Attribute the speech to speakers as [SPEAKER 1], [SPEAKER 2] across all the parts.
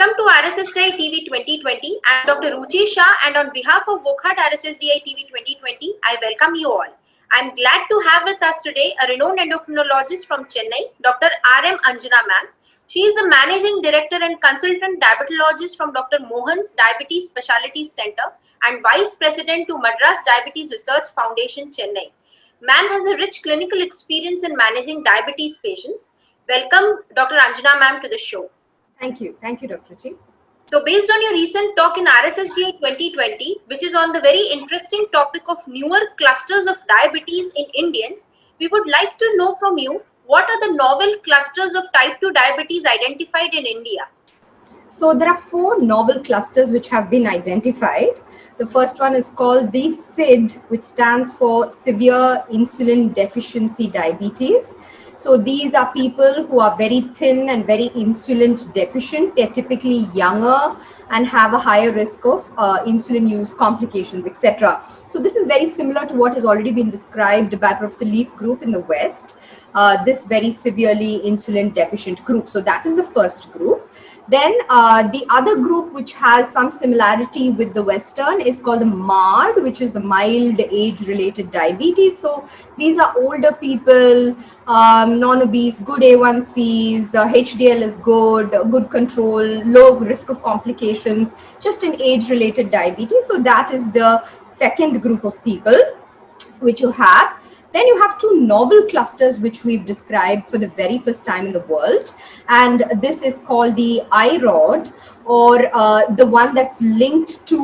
[SPEAKER 1] Welcome to RSSDI TV 2020. I am Dr. Ruchi Shah, and on behalf of Wockhardt RSSDI TV 2020, I welcome you all. I am glad to have with us today a renowned endocrinologist from Chennai, Dr. R.M. Anjana ma'am. She is the Managing Director and Consultant Diabetologist from Dr. Mohan's Diabetes Specialty Center and Vice President to Madras Diabetes Research Foundation, Chennai. Ma'am has a rich clinical experience in managing diabetes patients. Welcome, Dr. Anjana ma'am, to the show.
[SPEAKER 2] Thank you, Dr. Chi.
[SPEAKER 1] So based on your recent talk in RSSDI 2020, which is on the very interesting topic of newer clusters of diabetes in Indians, we would like to know from you, what are the novel clusters of type 2 diabetes identified in India?
[SPEAKER 2] So there are 4 novel clusters which have been identified. The first one is called the SID, which stands for Severe Insulin Deficiency Diabetes. So these are people who are very thin and very insulin deficient. They're typically younger and have a higher risk of insulin use complications, etc. So this is very similar to what has already been described by Professor Leaf group in the West, this very severely insulin deficient group. So that is the first group. Then the other group which has some similarity with the Western is called the MARD, which is the mild age-related diabetes. So these are older people, non-obese, good A1Cs, HDL is good, good control, low risk of complications, just an age-related diabetes. So that is the second group of people which you have. Then you have 2 novel clusters which we've described for the very first time in the world, and this is called the IROD, or the one that's linked to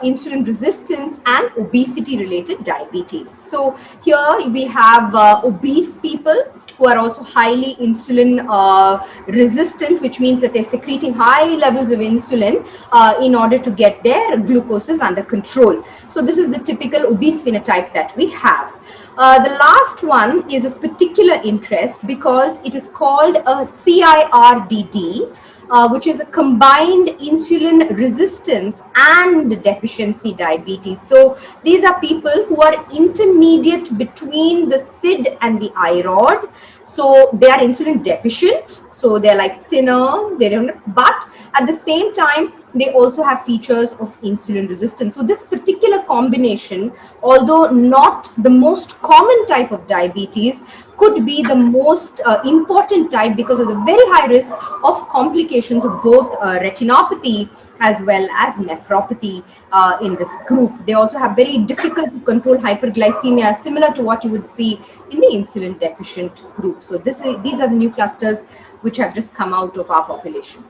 [SPEAKER 2] insulin resistance and obesity related diabetes. So here we have obese people who are also highly insulin resistant, which means that they're secreting high levels of insulin in order to get their glucoses under control. So this is the typical obese phenotype that we have. The last one is of particular interest because it is called a CIRDD, which is a combined insulin resistance and deficiency diabetes. So these are people who are intermediate between the SID and the IROD. So they are insulin deficient, so they're like thinner, but at the same time they also have features of insulin resistance. So this particular combination, although not the most common type of diabetes, could be the most important type because of the very high risk of complications of both retinopathy as well as nephropathy in this group. They also have very difficult to control hyperglycemia, similar to what you would see in the insulin deficient group. So these are the new clusters which have just come out of our population.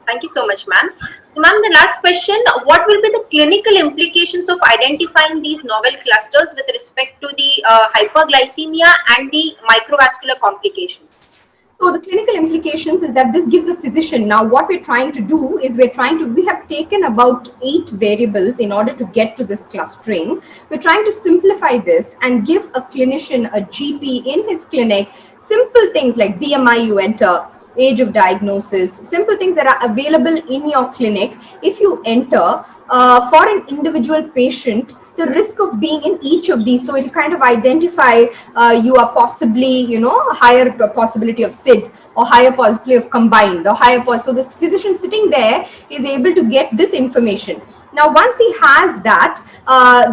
[SPEAKER 1] Thank you so much, ma'am. So, ma'am, the last question, what will be the clinical implications of identifying these novel clusters with respect to the hyperglycemia and the microvascular complications?
[SPEAKER 2] So the clinical implications is that this gives a physician, now what we're trying to do is we have taken about 8 variables in order to get to this clustering. We're trying to simplify this and give a clinician, a GP in his clinic, simple things like BMI you enter, age of diagnosis, simple things that are available in your clinic. If you enter for an individual patient, the risk of being in each of these, so it will kind of identify you are possibly, higher possibility of SID or higher possibility of combined or higher so this physician sitting there is able to get this information. Now once he has that,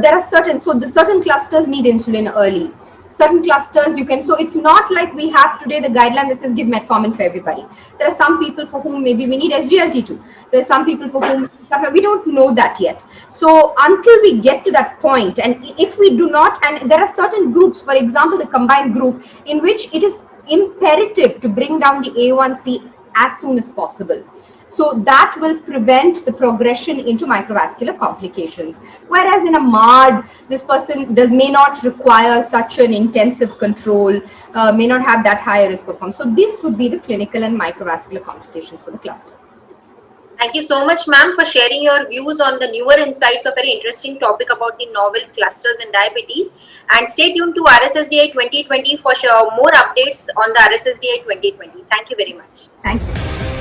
[SPEAKER 2] there are certain clusters need insulin early. Certain clusters you can, so it's not like we have today the guideline that says give metformin for everybody. There are some people for whom maybe we need SGLT2. There are some people for whom we don't know that yet. So until we get to that point, and if we do not, and there are certain groups, for example, the combined group, in which it is imperative to bring down the A1C as soon as possible. So that will prevent the progression into microvascular complications. Whereas in a MARD, this person may not require such an intensive control, may not have that high risk of So this would be the clinical and microvascular complications for the clusters.
[SPEAKER 1] Thank you so much, ma'am, for sharing your views on the newer insights of a very interesting topic about the novel clusters in diabetes. And stay tuned to RSSDI 2020 for more updates on the RSSDI 2020. Thank you very much.
[SPEAKER 2] Thank you.